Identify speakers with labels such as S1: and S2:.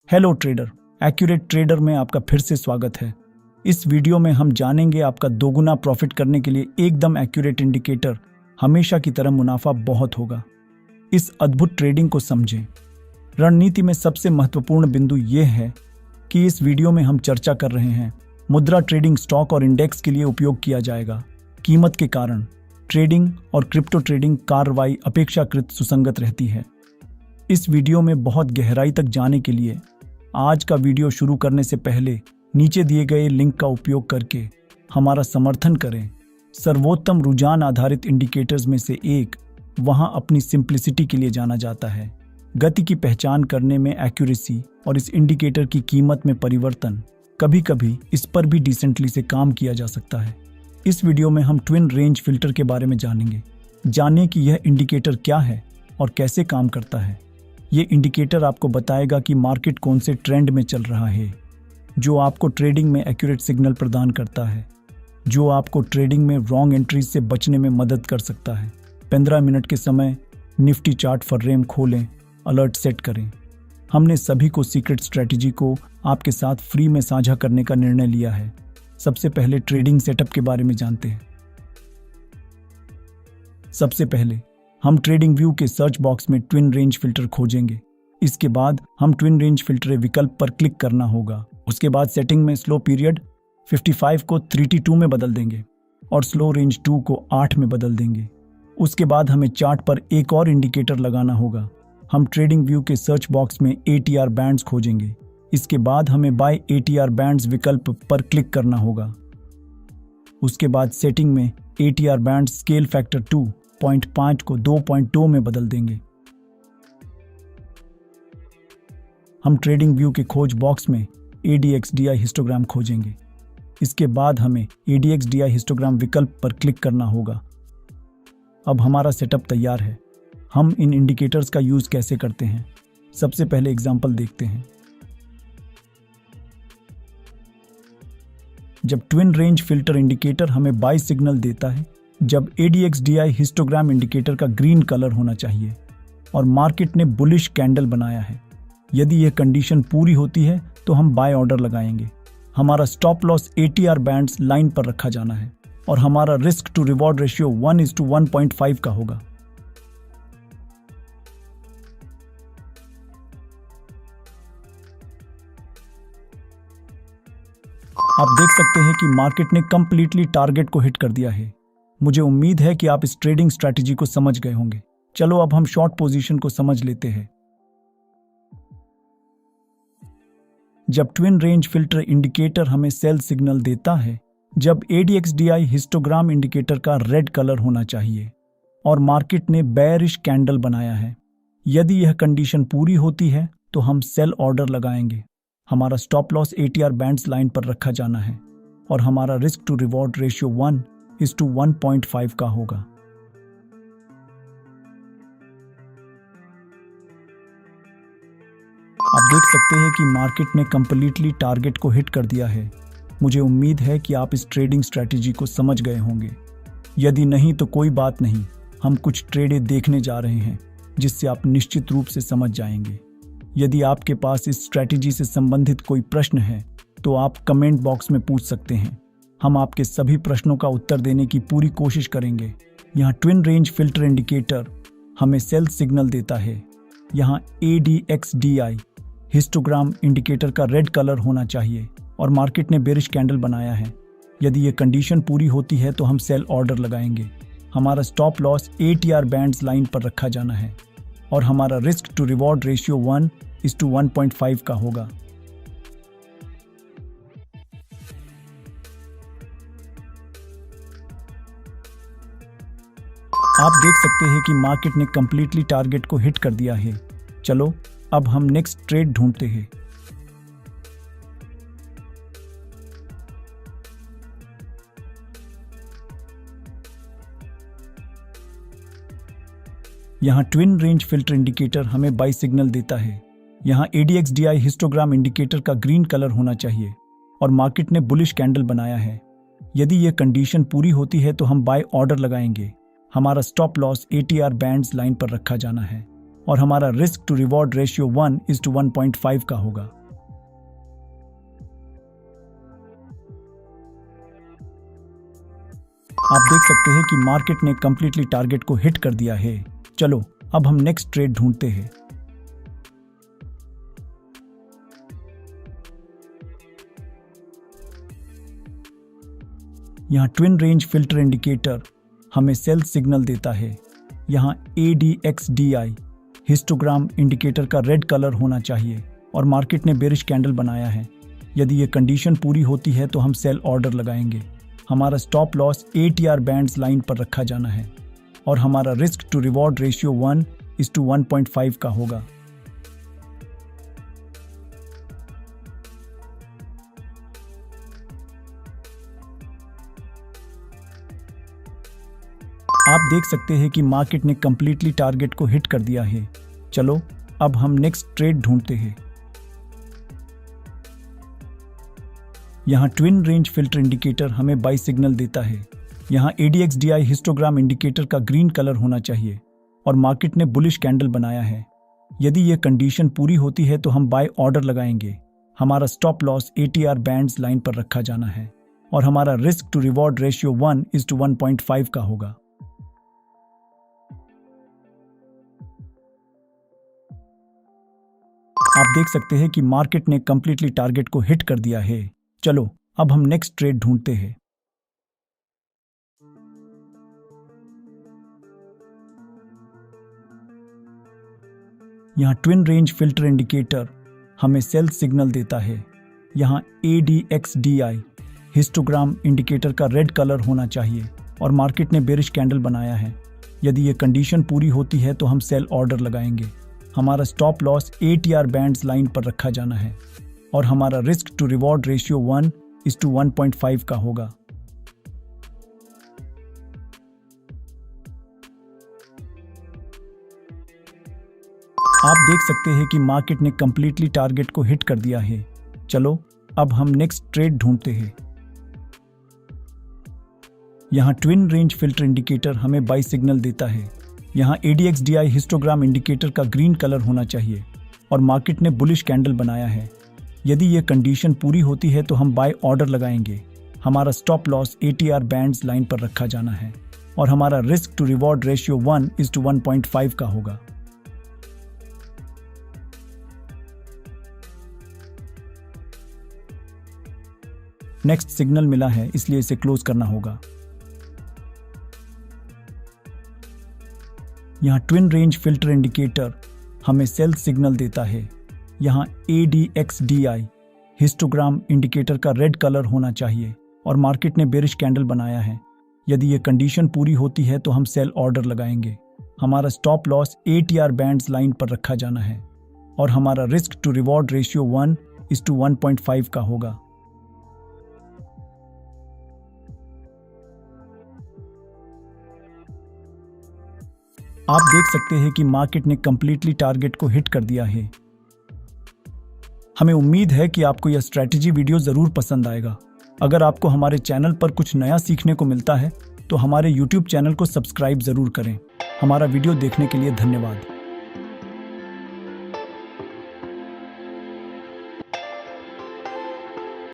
S1: Hello trader, accurate trader में आपका फिर से स्वागत है। इस वीडियो में हम जानेंगे आपका दोगुना प्रॉफिट करने के लिए एकदम एक्यूरेट इंडिकेटर, हमेशा की तरह मुनाफा बहुत होगा। इस अद्भुत ट्रेडिंग को समझें। रणनीति में सबसे महत्वपूर्ण बिंदु यह है कि इस वीडियो में हम चर्चा कर रहे हैं मुद्रा ट्रेडिंग स्टॉक और इंडेक्स के लिए उपयोग किया जाएगा। कीमत के कारण ट्रेडिंग और क्रिप्टो ट्रेडिंग कार्रवाई अपेक्षाकृत सुसंगत रहती है। इस वीडियो में बहुत गहराई तक जाने के लिए आज का वीडियो शुरू करने से पहले नीचे दिए गए लिंक का उपयोग करके हमारा समर्थन करें। सर्वोत्तम रुझान आधारित इंडिकेटर्स में से एक वहां अपनी सिंप्लिसिटी के लिए जाना जाता है। गति की पहचान करने में एक्यूरेसी और इस इंडिकेटर की कीमत में परिवर्तन, कभी कभी इस पर भी डिसेंटली से काम किया जा सकता है। इस वीडियो में हम ट्विन रेंज फिल्टर के बारे में जानेंगे। जानिए कि यह इंडिकेटर क्या है और कैसे काम करता है। ये इंडिकेटर आपको बताएगा कि मार्केट कौन से ट्रेंड में चल रहा है, जो आपको ट्रेडिंग में एक्यूरेट सिग्नल प्रदान करता है, जो आपको ट्रेडिंग में रॉन्ग एंट्रीज से बचने में मदद कर सकता है। 15 मिनट के समय निफ्टी चार्ट फर्रेम खोलें, अलर्ट सेट करें। हमने सभी को सीक्रेट स्ट्रेटजी को आपके साथ फ्री में साझा करने का निर्णय लिया है। सबसे पहले ट्रेडिंग सेटअप के बारे में जानते हैं। सबसे पहले हम ट्रेडिंग व्यू के सर्च बॉक्स में ट्विन रेंज फिल्टर खोजेंगे। इसके बाद हम ट्विन रेंज फिल्टर विकल्प पर क्लिक करना होगा। उसके बाद सेटिंग में स्लो पीरियड 55 को 3T2 में बदल देंगे और स्लो रेंज 2 को 8 में बदल देंगे। उसके बाद हमें चार्ट पर एक और इंडिकेटर लगाना होगा। हम ट्रेडिंग व्यू के सर्च बॉक्स में ATR बैंड्स खोजेंगे। इसके बाद हमें बाय ATR बैंड्स विकल्प पर क्लिक करना होगा। उसके बाद सेटिंग में ATR बैंड स्केल फैक्टर 2.5 को 2.2 में बदल देंगे। हम ट्रेडिंग व्यू के खोज बॉक्स में ADXDI हिस्टोग्राम खोजेंगे। इसके बाद हमें ADXDI हिस्टोग्राम विकल्प पर क्लिक करना होगा। अब हमारा सेटअप तैयार है। हम इन इंडिकेटर्स का यूज कैसे करते हैं, सबसे पहले एग्जांपल देखते हैं। जब ट्विन रेंज फिल्टर इंडिकेटर हमें बाय सिग्नल देता है, जब ADXDI हिस्टोग्राम इंडिकेटर का ग्रीन कलर होना चाहिए और मार्केट ने बुलिश कैंडल बनाया है, यदि यह कंडीशन पूरी होती है तो हम बाय ऑर्डर लगाएंगे। हमारा stop loss ATR bands line पर रखा जाना है और हमारा रिस्क टू रिवॉर्ड रेशियो 1:1.5 का होगा। आप देख सकते हैं कि मार्केट ने कंप्लीटली टारगेट को हिट कर दिया है। मुझे उम्मीद है कि आप इस ट्रेडिंग स्ट्रैटेजी को समझ गए होंगे। चलो अब हम शॉर्ट पोजीशन को समझ लेते हैं। जब ट्विन रेंज फिल्टर इंडिकेटर हमें सेल सिग्नल देता है, जब ADXDI हिस्टोग्राम इंडिकेटर का रेड कलर होना चाहिए और मार्केट ने बेयरिश कैंडल बनाया है, यदि यह कंडीशन पूरी होती है तो हम सेल ऑर्डर लगाएंगे। हमारा stop loss ATR bands line पर रखा जाना है और हमारा रिस्क टू रिवॉर्ड रेशियो 1:1.5 का होगा। आप देख सकते हैं कि मार्केट ने कंप्लीटली टारगेट को हिट कर दिया है। मुझे उम्मीद है कि आप इस ट्रेडिंग स्ट्रैटेजी को समझ गए होंगे। यदि नहीं तो कोई बात नहीं, हम कुछ ट्रेडें देखने जा रहे हैं जिससे आप निश्चित रूप से समझ जाएंगे। यदि आपके पास इस स्ट्रैटेजी से संबंधित कोई प्रश्न है तो आप कमेंट बॉक्स में पूछ सकते हैं। हम आपके सभी प्रश्नों का उत्तर देने की पूरी कोशिश करेंगे। यहाँ ट्विन रेंज फिल्टर इंडिकेटर हमें सेल सिग्नल देता है। यहाँ ADXDI हिस्टोग्राम इंडिकेटर का रेड कलर होना चाहिए और मार्केट ने बेरिश कैंडल बनाया है। यदि ये कंडीशन पूरी होती है तो हम सेल ऑर्डर लगाएंगे। हमारा stop loss ATR bands line पर रखा जाना है और हमारा रिस्क टू रिवॉर्ड रेशियो 1:1.5 का होगा। आप देख सकते हैं कि मार्केट ने कंप्लीटली टारगेट को हिट कर दिया है। चलो अब हम नेक्स्ट ट्रेड ढूंढते हैं। यहाँ ट्विन रेंज फिल्टर इंडिकेटर हमें बाय सिग्नल देता है। यहाँ ADXDI हिस्टोग्राम इंडिकेटर का ग्रीन कलर होना चाहिए और मार्केट ने बुलिश कैंडल बनाया है। यदि यह कंडीशन पूरी होती है तो हम बाय ऑर्डर लगाएंगे। हमारा stop loss ATR bands line पर रखा जाना है और हमारा रिस्क टू रिवॉर्ड रेशियो 1:1.5 का होगा। आप देख सकते हैं कि मार्केट ने कंप्लीटली टारगेट को हिट कर दिया है। चलो अब हम नेक्स्ट ट्रेड ढूंढते हैं। यहाँ ट्विन रेंज फिल्टर इंडिकेटर हमें सेल सिग्नल देता है। यहाँ ADXDI हिस्टोग्राम इंडिकेटर का रेड कलर होना चाहिए और मार्केट ने बेरिश कैंडल बनाया है। यदि ये कंडीशन पूरी होती है तो हम सेल ऑर्डर लगाएंगे। हमारा stop loss ATR bands line पर रखा जाना है और हमारा रिस्क टू रिवॉर्ड रेशियो 1:1.5 का होगा। आप देख सकते हैं कि मार्केट ने कंप्लीटली टारगेट को हिट कर दिया है। चलो अब हम नेक्स्ट ट्रेड ढूंढते हैं। यहाँ ट्विन रेंज फिल्टर इंडिकेटर हमें बाई सिग्नल देता है। यहाँ ADXDI हिस्टोग्राम इंडिकेटर का ग्रीन कलर होना चाहिए और मार्केट ने बुलिश कैंडल बनाया है। यदि यह कंडीशन पूरी होती है तो हम बाय ऑर्डर लगाएंगे। हमारा stop loss ATR bands line पर रखा जाना है और हमारा रिस्क टू रिवॉर्ड रेशियो 1:1.5 का होगा। आप देख सकते हैं कि मार्केट ने कंप्लीटली टारगेट को हिट कर दिया है। चलो अब हम नेक्स्ट ट्रेड ढूंढते हैं। यहाँ ट्विन रेंज फिल्टर इंडिकेटर हमें सेल सिग्नल देता है। यहाँ ADXDI हिस्टोग्राम इंडिकेटर का रेड कलर होना चाहिए और मार्केट ने बेरिश कैंडल बनाया है। यदि ये कंडीशन पूरी होती है तो हम सेल ऑर्डर लगाएंगे। हमारा stop loss ATR bands line पर रखा जाना है और हमारा रिस्क टू रिवॉर्ड रेशियो 1:1.5 का होगा। आप देख सकते हैं कि मार्केट ने कंप्लीटली टारगेट को हिट कर दिया है। चलो अब हम नेक्स्ट ट्रेड ढूंढते हैं। यहाँ ट्विन रेंज फिल्टर इंडिकेटर हमें बाई सिग्नल देता है। यहाँ ADXDI हिस्टोग्राम इंडिकेटर का ग्रीन कलर होना चाहिए और मार्केट ने बुलिश कैंडल बनाया है। यदि यह कंडीशन पूरी होती है तो हम बाय ऑर्डर लगाएंगे। हमारा stop loss ATR bands line पर रखा जाना है और हमारा रिस्क टू रिवॉर्ड रेशियो 1:1.5 का होगा। नेक्स्ट सिग्नल मिला है इसलिए इसे क्लोज करना होगा। यहाँ ट्विन रेंज फिल्टर इंडिकेटर हमें सेल सिग्नल देता है। यहाँ ADXDI हिस्टोग्राम इंडिकेटर का रेड कलर होना चाहिए और मार्केट ने बेरिश कैंडल बनाया है। यदि ये कंडीशन पूरी होती है तो हम सेल ऑर्डर लगाएंगे। हमारा stop loss ATR bands line पर रखा जाना है और हमारा रिस्क टू रिवॉर्ड रेशियो 1:1.5 का होगा। आप देख सकते हैं कि मार्केट ने कंप्लीटली टारगेट को हिट कर दिया है। हमें उम्मीद है कि आपको यह स्ट्रैटेजी वीडियो जरूर पसंद आएगा। अगर आपको हमारे चैनल पर कुछ नया सीखने को मिलता है तो हमारे YouTube चैनल को सब्सक्राइब जरूर करें। हमारा वीडियो देखने के लिए धन्यवाद।